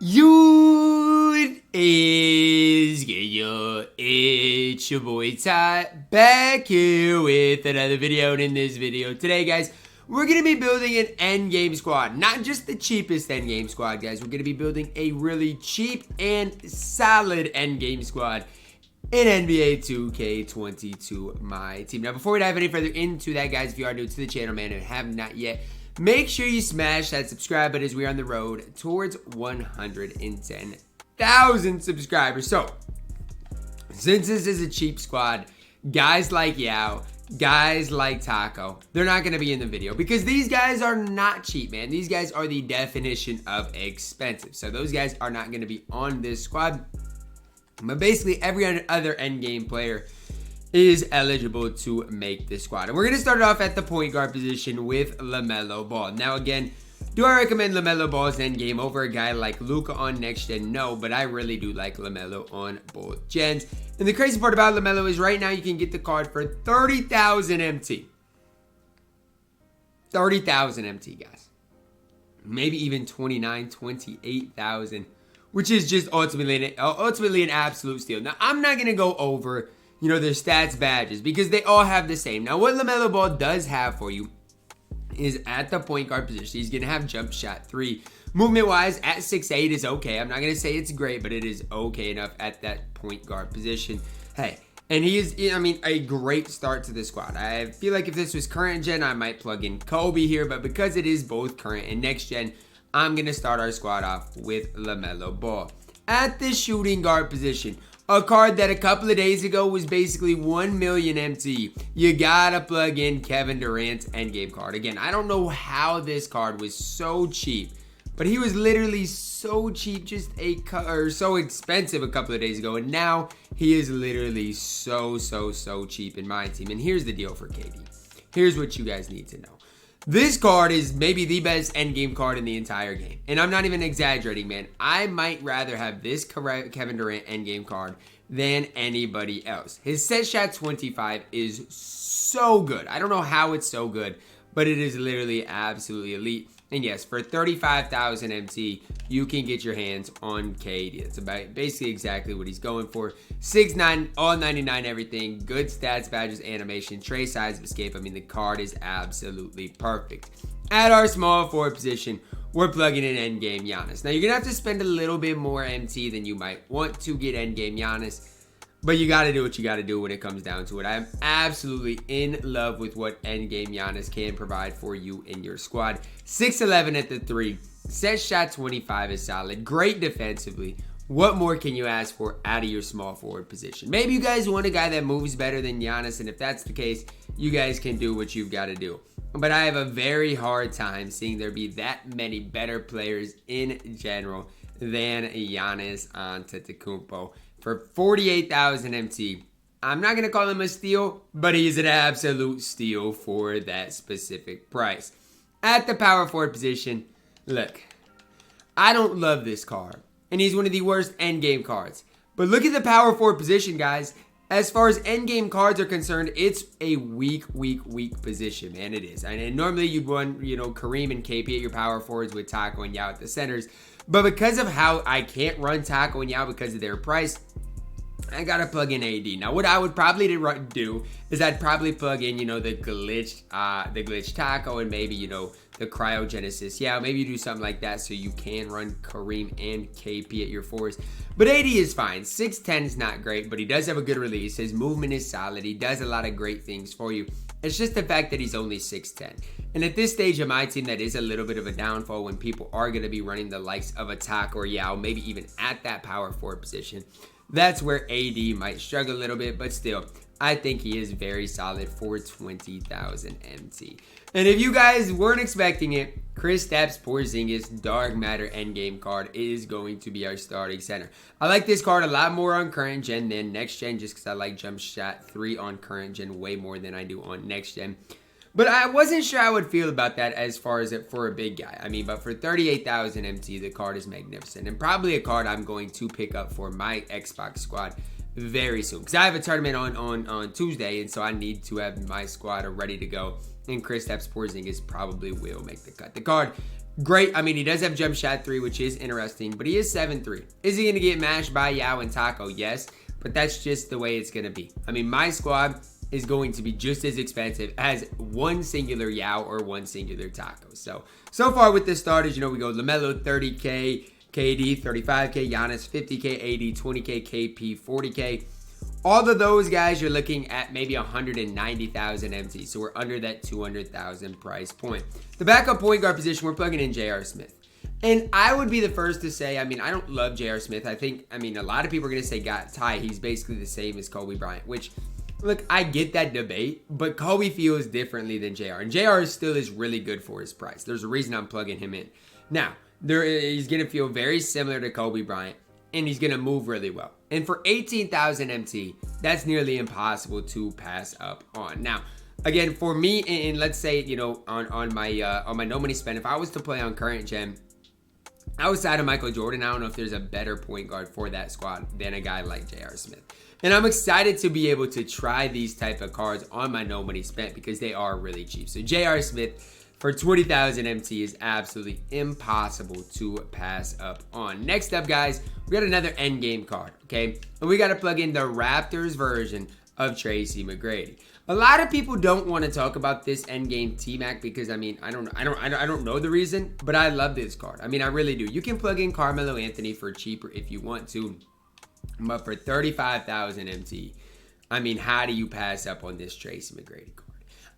You is good. It's your boy Ty back here with another video. And in this video today, guys, we're going to be building an endgame squad. Not just the cheapest endgame squad, guys. We're going to be building a really cheap and solid endgame squad in NBA 2K22 MyTEAM. Now, before we dive any further into that, guys, if you are new to the channel, man, and have not yet, make sure you smash that subscribe button as we are on the road towards 110,000 subscribers. So, since this is a cheap squad, guys like Yao, guys like Taco, they're not going to be in the video because these guys are not cheap, man. These guys are the definition of expensive. So, those guys are not going to be on this squad. But basically, every other endgame player is eligible to make this squad. And we're going to start off at the point guard position with Lamela Ball. Now, again, do I recommend Lamela Ball as endgame over a guy like Luka on next gen? No, but I really do like Lamelo on both gens. And the crazy part about Lamelo is right now you can get the card for 30,000 MT. 30,000 MT, guys. Maybe even 28,000, which is just ultimately an absolute steal. Now, I'm not going to go over their stats badges because they all have the same. Now, what Lamela Ball does have for you is at the point guard position, he's going to have jump shot 3. Movement-wise, at 6'8" is okay. I'm not going to say it's great, but it is okay enough at that point guard position. Hey, and he is, a great start to the squad. I feel like if this was current gen, I might plug in Kobe here, but because it is both current and next gen, I'm going to start our squad off with Lamela Ball. At the shooting guard position, a card that a couple of days ago was basically 1 million MT. You gotta plug in Kevin Durant's endgame card. Again, I don't know how this card was so cheap, but he was literally so cheap, so expensive a couple of days ago, and now he is literally so cheap in my team. And here's the deal for KD. Here's what you guys need to know. This card is maybe the best endgame card in the entire game. And I'm not even exaggerating, man. I might rather have this Kevin Durant endgame card than anybody else. His set shot 25 is so good. I don't know how it's so good, but it is literally absolutely elite. And yes, for 35,000 MT, you can get your hands on KD. That's about basically exactly what he's going for. 6'9", all 99 everything, good stats, badges, animation, tray size of escape. The card is absolutely perfect. At our small forward position, we're plugging in endgame Giannis. Now, you're going to have to spend a little bit more MT than you might want to get endgame Giannis. But you got to do what you got to do when it comes down to it. I am absolutely in love with what endgame Giannis can provide for you in your squad. 6'11" at the 3. Set shot 25 is solid. Great defensively. What more can you ask for out of your small forward position? Maybe you guys want a guy that moves better than Giannis. And if that's the case, you guys can do what you've got to do. But I have a very hard time seeing there be that many better players in general than Giannis Antetokounmpo. For 48,000 MT, I'm not going to call him a steal, but he's an absolute steal for that specific price. At the power forward position, look, I don't love this card, and he's one of the worst endgame cards. But look at the power forward position, guys. As far as endgame cards are concerned, it's a weak position, man. It is. And normally you'd run, Kareem and KP at your power forwards with Taco and Yao at the centers. But because of how I can't run Taco and Yao because of their price, I gotta plug in AD. Now, what I would probably do is I'd probably plug in, the glitch Taco and maybe, the cryogenesis. Yeah, maybe you do something like that so you can run Kareem and KP at your fours. But AD is fine. 6'10" is not great, but he does have a good release. His movement is solid. He does a lot of great things for you. It's just the fact that he's only 6'10". And at this stage of my team, that is a little bit of a downfall when people are going to be running the likes of Attack or Yao, maybe even at that power forward position. That's where AD might struggle a little bit, but still, I think he is very solid for 20,000 MT. And if you guys weren't expecting it, Kristaps Porzingis Dark Matter endgame card is going to be our starting center. I like this card a lot more on current gen than next gen, just because I like jump shot 3 on current gen way more than I do on next gen. But I wasn't sure how I would feel about that as far as it for a big guy. But for 38,000 MT, the card is magnificent. And probably a card I'm going to pick up for my Xbox squad very soon. Because I have a tournament on Tuesday, and so I need to have my squad ready to go. And Kristaps Porzingis probably will make the cut. The card Great. I mean, he does have jump shot 3, which is interesting, but he is 7'3". Is he going to get mashed by Yao and Taco? Yes, but that's just the way it's going to be. I mean, my squad is going to be just as expensive as one singular Yao or one singular Taco. So far with the starters, you know, we go Lamelo 30K, KD 35K, Giannis 50K, AD 20K, KP 40K. All of those guys, you're looking at maybe 190,000 MT. So we're under that 200,000 price point. The backup point guard position, we're plugging in J.R. Smith. And I would be the first to say, I mean, I don't love J.R. Smith. I mean, a lot of people are going to say, Ty, he's basically the same as Kobe Bryant, which, look, I get that debate, but Kobe feels differently than JR. And JR still is really good for his price. There's a reason I'm plugging him in. Now, he's going to feel very similar to Kobe Bryant, and he's going to move really well. And for 18,000 MT, that's nearly impossible to pass up on. Now, again, for me, and let's say, you know, on my no money spend, if I was to play on current gen, outside of Michael Jordan, I don't know if there's a better point guard for that squad than a guy like J.R. Smith. And I'm excited to be able to try these type of cards on my no money spent because they are really cheap. So J.R. Smith for 20,000 MT is absolutely impossible to pass up on. Next up, guys, we got another endgame card, okay? And we got to plug in the Raptors version of Tracy Mcgrady. A lot of people don't want to talk about this endgame T-Mac because, I mean, I don't know the reason, but I love this card. I mean, I really do. You can plug in Carmelo Anthony for cheaper if you want to, but for 35,000 MT, I mean, how do you pass up on this Tracy Mcgrady card?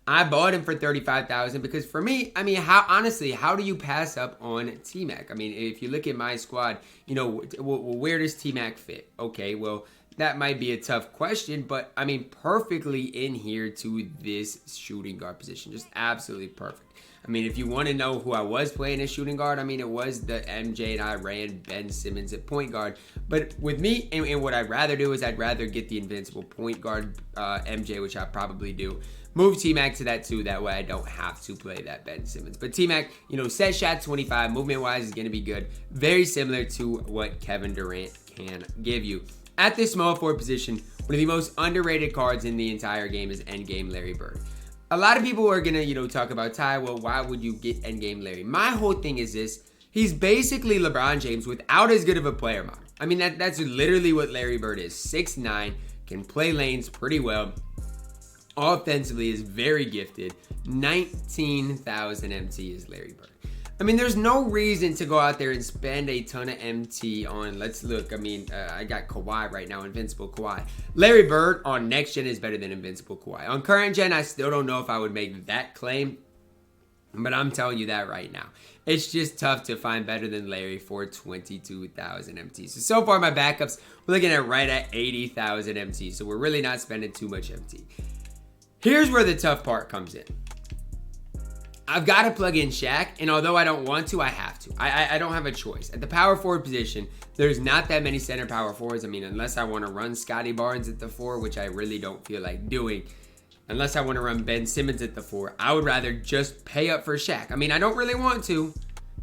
I bought him for 35,000 because for me, I mean, how do you pass up on T-Mac? I mean, if you look at my squad, you know, where does T-Mac fit? Okay, well, that might be a tough question, but I mean, perfectly in here to this shooting guard position. Just absolutely perfect. I mean, if you want to know who I was playing as shooting guard, I mean, it was the MJ and I ran Ben Simmons at point guard. But with me, and what I'd rather do is I'd rather get the Invincible point guard MJ, which I probably do. Move T-Mac to that too. That way I don't have to play that Ben Simmons. But T-Mac, you know, set shot 25, movement-wise is going to be good. Very similar to what Kevin Durant can give you. At this small forward position, one of the most underrated cards in the entire game is Endgame Larry Bird. A lot of people are going to, you know, talk about Ty, well, why would you get Endgame Larry? My whole thing is this. He's basically LeBron James without as good of a player model. I mean, that's literally what Larry Bird is. 6'9", can play lanes pretty well. Offensively is very gifted. 19,000 MT is Larry Bird. I mean, there's no reason to go out there and spend a ton of MT on, let's look, I mean, I got Kawhi right now, Invincible Kawhi. Larry Bird on next gen is better than Invincible Kawhi. On current gen, I still don't know if I would make that claim, but I'm telling you that right now. It's just tough to find better than Larry for 22,000 MT. So far, my backups, we're looking at right at 80,000 MT, so we're really not spending too much MT. Here's where the tough part comes in. I've got to plug in Shaq, and although I don't want to, I have to. I don't have a choice. At the power forward position, there's not that many center power forwards. I mean, unless I want to run Scotty Barnes at the 4, which I really don't feel like doing. Unless I want to run Ben Simmons at the 4, I would rather just pay up for Shaq. I mean, I don't really want to,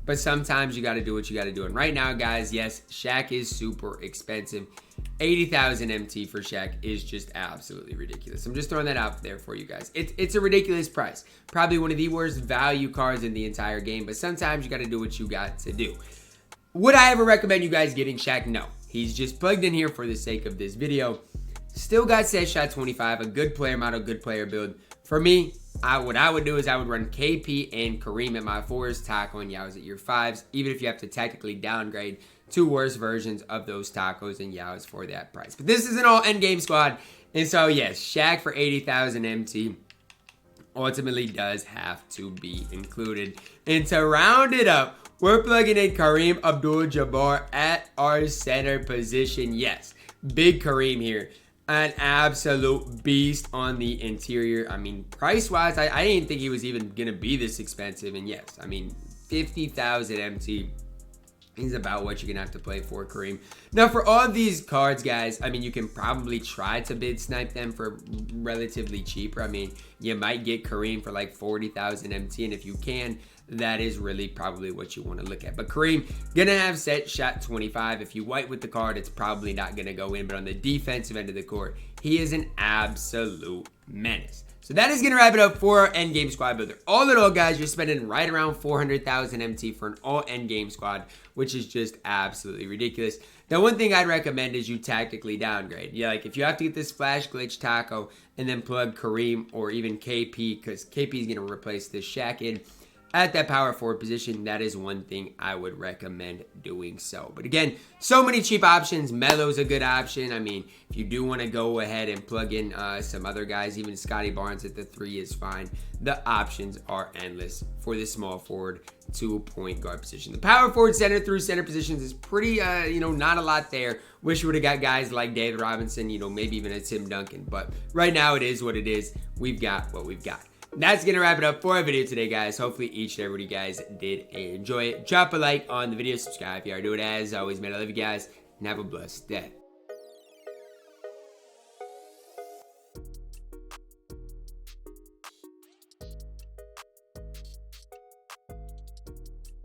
but sometimes you got to do what you got to do. And right now, guys, yes, Shaq is super expensive. 80,000 MT for Shaq is just absolutely ridiculous. I'm just throwing that out there for you guys. It's a ridiculous price. Probably one of the worst value cards in the entire game, but sometimes you got to do what you got to do. Would I ever recommend you guys getting Shaq? No. He's just plugged in here for the sake of this video. Still got set shot 25, a good player model, good player build. For me, what I would do is I would run KP and Kareem at my 4s, Taco and Yaos at your 5s, even if you have to technically downgrade two worse versions of those Tacos and Yaos for that price. But this is an all endgame squad, and so yes, Shaq for 80,000 MT ultimately does have to be included. And to round it up, we're plugging in Kareem Abdul-Jabbar at our center position. Yes, big Kareem here. An absolute beast on the interior. I mean, price-wise, I didn't think he was even going to be this expensive. And yes, I mean, 50,000 MT is about what you're going to have to play for Kareem. Now, for all these cards, guys, I mean, you can probably try to bid snipe them for relatively cheaper. I mean, you might get Kareem for like 40,000 MT, and if you can, that is really probably what you want to look at. But Kareem, gonna have set shot 25. If you white with the card, it's probably not gonna go in, but on the defensive end of the court, he is an absolute menace. So that is going to wrap it up for our endgame squad builder. All in all, guys, you're spending right around 400,000 MT for an all endgame squad, which is just absolutely ridiculous. Now, one thing I'd recommend is you tactically downgrade. Yeah, like if you have to get this flash glitch taco and then plug Kareem or even KP, because KP is going to replace this Shaq in at that power forward position, that is one thing I would recommend doing so. But again, so many cheap options. Melo's a good option. I mean, if you do want to go ahead and plug in some other guys, even Scotty Barnes at the 3 is fine. The options are endless for the small forward to point guard position. The power forward, center through center positions is pretty, not a lot there. Wish we would have got guys like David Robinson, maybe even a Tim Duncan. But right now it is what it is. We've got what we've got. That's going to wrap it up for our video today, guys. Hopefully each and every one of you guys did enjoy it. Drop a like on the video. Subscribe if you are new. As always, man, I love you guys. And have a blessed day.